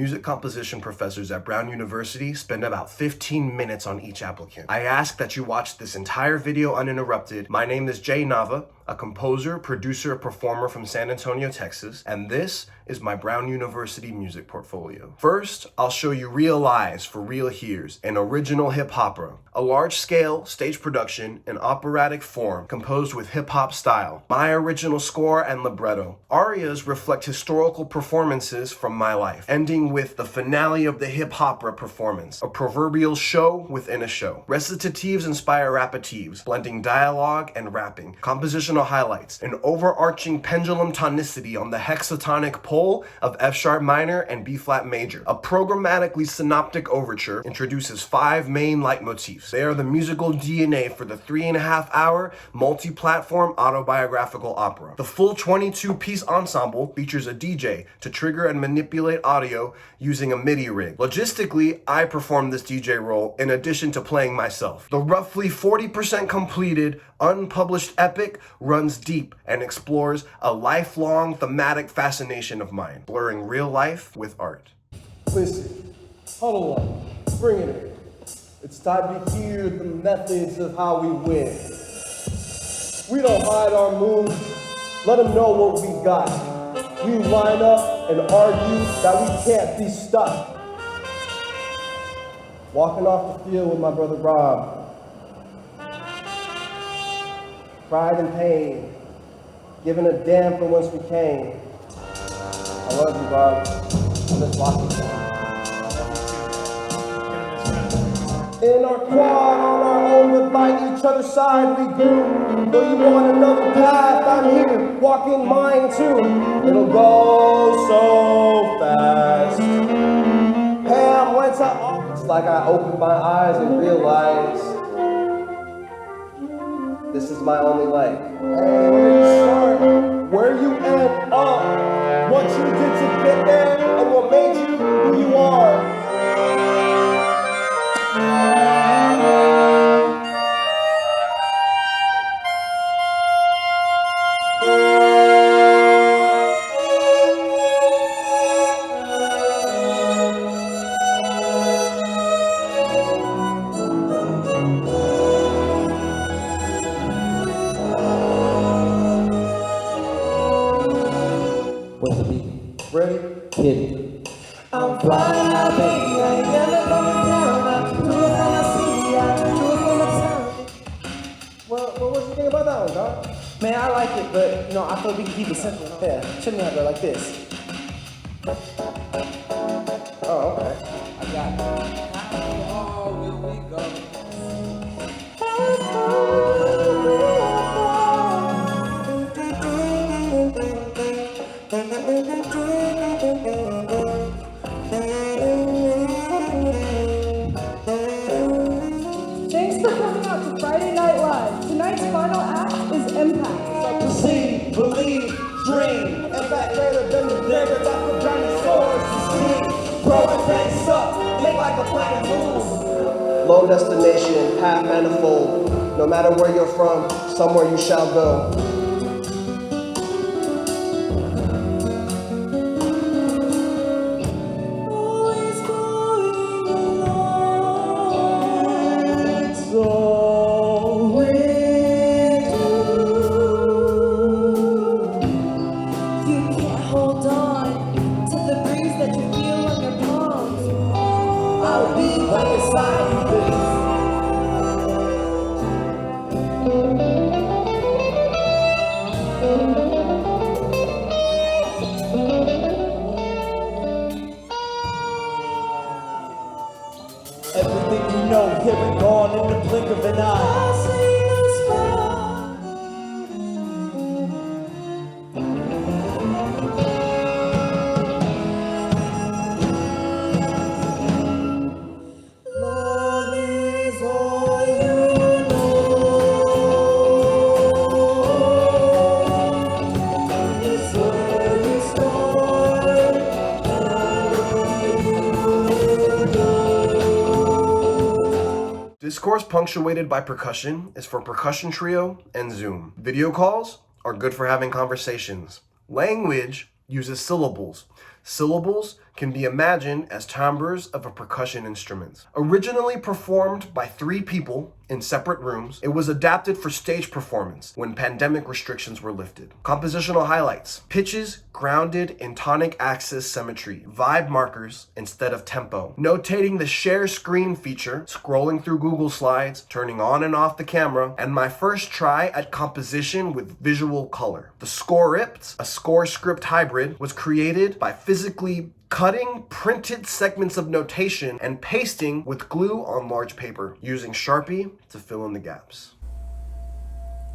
music composition professors at Brown University spend about 15 minutes on each applicant. I ask that you watch this entire video uninterrupted. My name is Jay Nava, a composer, producer, performer from San Antonio, Texas, and this is my Brown University music portfolio. First, I'll show you Real Eyes for Real Hears, an original hip opera, a large-scale stage production in operatic form composed with hip-hop style, my original score and libretto. Arias reflect historical performances from my life, ending with the finale of the hip opera performance, a proverbial show within a show. Recitatives inspire rapitives, blending dialogue and rapping. Compositional highlights, an overarching pendulum tonicity on the hexatonic pole of F sharp minor and B flat major. A programmatically synoptic overture introduces 5 main leitmotifs. They are the musical DNA for the 3.5-hour multi-platform autobiographical opera. The full 22-piece ensemble features a DJ to trigger and manipulate audio using a MIDI rig. Logistically, I perform this DJ role in addition to playing myself. The roughly 40% completed, unpublished epic runs deep and explores a lifelong thematic fascination of mine, blurring real life with art. Listen, huddle up, bring it in. It's time to hear the methods of how we win. We don't hide our moves, let them know what we got. We line up and argue that we can't be stuck. Walking off the field with my brother Rob. Pride and pain, giving a damn from whence we came. I love you, Rob. Let's walk it down. In our quad, on our own, but by each other's side we do. Though you want another path, I'm here, walking mine too. It'll go so fast. Pam went to It's like I opened my eyes and realized this is my only life. And where you start, where you end up, what you did to get there, and what made you who you are. Where's the beat? Ready? Hit it. I'm flying out, baby. I ain't never coming down. I do it when I see you. I do it when I sound. Well, what you think about that one, dog? Man, I like it, but I feel we can keep it simple. Yeah, Shouldn't have it like this. oh, okay. I got it. How far will we go? Thanks for coming out to Friday Night Live. Tonight's final act is Impact. See, believe, dream. Impact greater than the dagger that the giant swords to see. Grow and face up, make like a planet move. Low destination, path manifold. No matter where you're from, somewhere you shall go. Everything you know, here and gone in the blink of an eye. Love is all you know. It's where you start and where you go. Discourse punctuated by percussion is for percussion trio and Zoom. Video calls are good for having conversations. Language uses syllables. Syllables can be imagined as timbres of a percussion instrument. Originally performed by 3 people in separate rooms, it was adapted for stage performance when pandemic restrictions were lifted. Compositional highlights: pitches grounded in tonic axis symmetry, vibe markers instead of tempo, notating the share screen feature, scrolling through Google Slides, turning on and off the camera, and my first try at composition with visual color. The Script, a score script hybrid, was created by physically cutting printed segments of notation and pasting with glue on large paper, using Sharpie to fill in the gaps.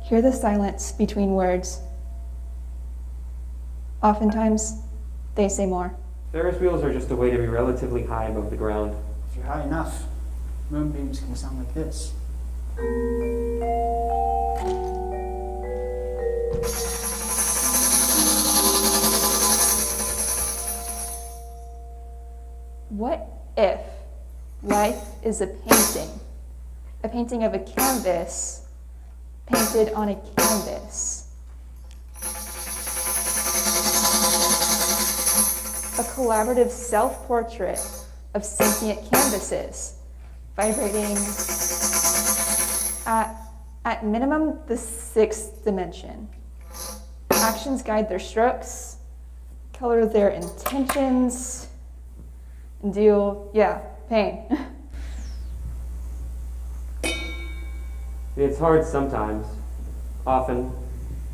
Hear the silence between words. Oftentimes, they say more. Ferris wheels are just a way to be relatively high above the ground. If you're high enough, moonbeams can sound like this. What if life is a painting of a canvas painted on a canvas? A collaborative self-portrait of sentient canvases, vibrating at minimum the 6th dimension. Actions guide their strokes, color their intentions, and deal, pain. It's hard sometimes, often,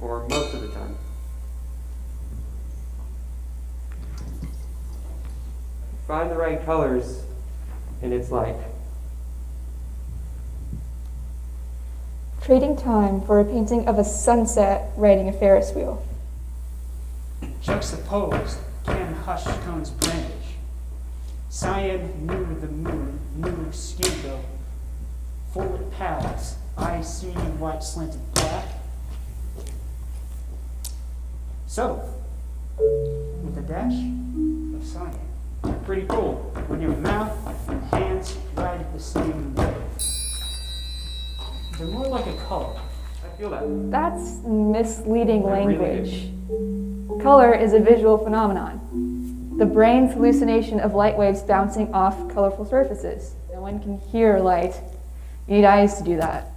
or most of the time. Find the right colors, and it's like Trading time for a painting of a sunset riding a Ferris wheel. Juxtaposed, can hush tones brandish. Cyan knew the moon, knew scuba. Forward paths, I see white slanted black. So, with a dash of cyan. pretty cool. When your mouth and hands ride the same wave. They're more like a color. I feel that. That's misleading It really language. Color is a visual phenomenon. The brain's hallucination of light waves bouncing off colorful surfaces. No one can hear light. You need eyes to do that.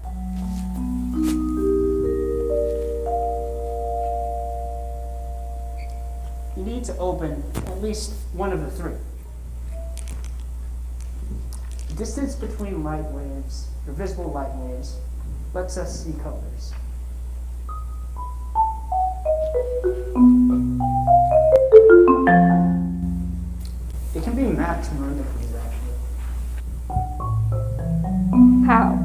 You need to open at least one of the three. The distance between light waves, or visible light waves, lets us see colors. It can be mapped miraculously, actually. How?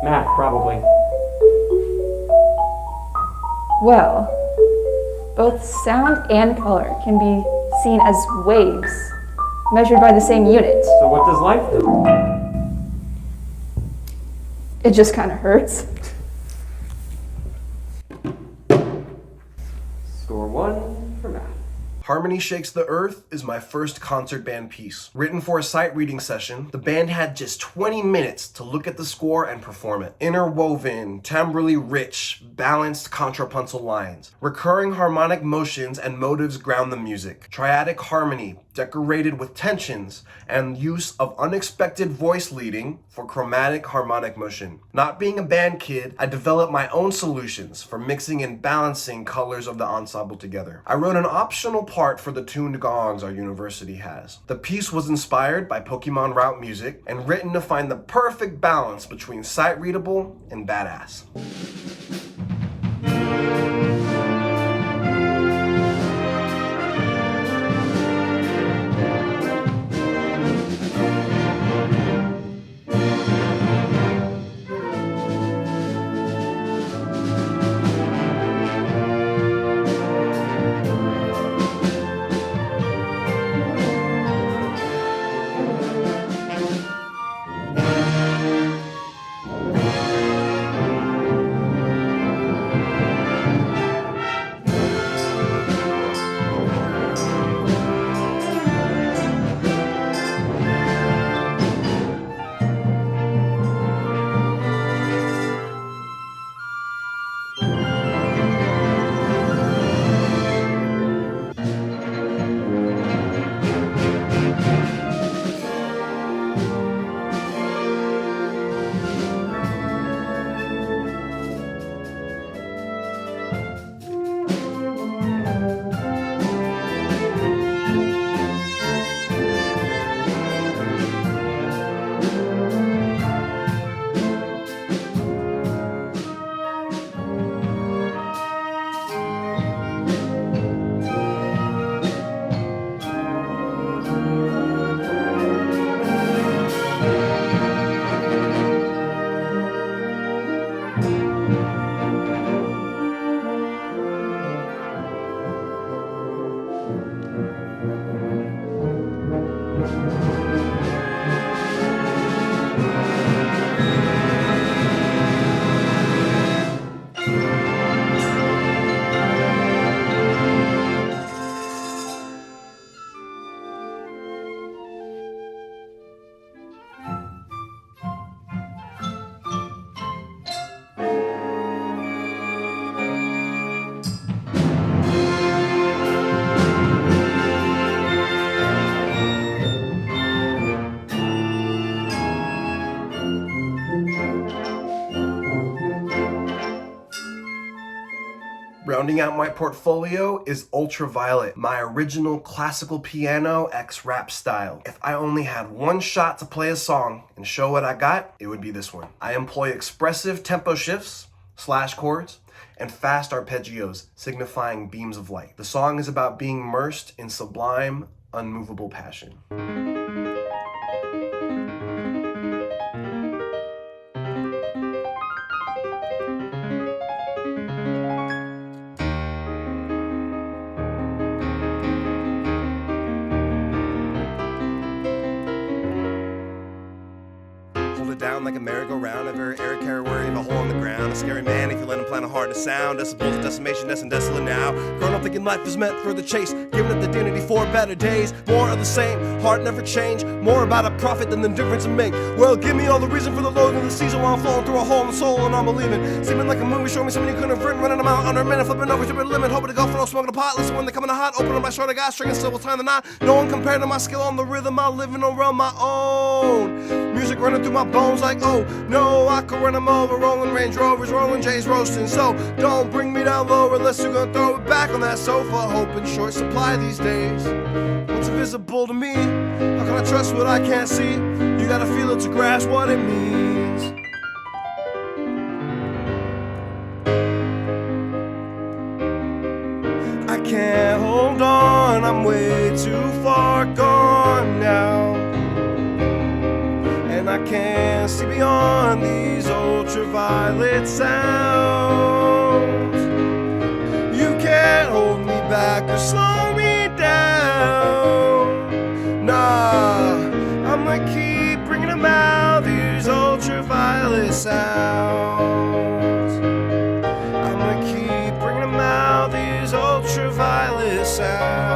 Math, probably. Well, both sound and color can be seen as waves, measured by the same unit. So what does life do? It just kind of hurts. Score 1 for math. Harmony Shakes the Earth is my first concert band piece. Written for a sight reading session, the band had just 20 minutes to look at the score and perform it. Interwoven, timbrally rich, balanced contrapuntal lines. Recurring harmonic motions and motives ground the music. Triadic harmony, decorated with tensions and use of unexpected voice leading for chromatic harmonic motion. Not being a band kid, I developed my own solutions for mixing and balancing colors of the ensemble together. I wrote an optional part for the tuned gongs our university has. The piece was inspired by Pokemon route music and written to find the perfect balance between sight readable and badass. Rounding out my portfolio is Ultraviolet, my original classical piano x rap style. If I only had one shot to play a song and show what I got, it would be this one. I employ expressive tempo shifts, slash chords, and fast arpeggios, signifying beams of light. The song is about being immersed in sublime, unmovable passion. Down like a merry-go-round, a very air carrier worry of a hole in the ground. A scary man if you let him plant a heart and a sound. Decibels of decimation, that's desolate now. Grown up thinking life is meant for the chase, giving up the dignity for better days. More of the same, heart never change. More about a profit than the difference in make. Well, give me all the reason for the load of the season while I'm flowing through a hole in the soul and I'm believing. Seeming like a movie, show me something you couldn't have written, running them out under a minute, flipping over to the limit, hoping to go for no smoking a pot. Listen when they come in hot, open up my shirt, I got string and still tying the knot. No one compared to my skill on the rhythm, I live in around my own. Music running through my bones like, oh no, I could run them over. Rolling Range Rovers, rolling J's roasting. So don't bring me down lower unless you're gonna throw it back on that sofa. Hoping short supply these days. What's invisible to me? How can I trust what I can't see? You gotta feel it to grasp what it means. I can't hold on, I'm way too far gone now. And I can't see beyond these ultraviolet sounds. You can't hold me back or slow me down. Nah, I'ma keep bringing them out, these ultraviolet sounds. I'ma keep bringing them out, these ultraviolet sounds.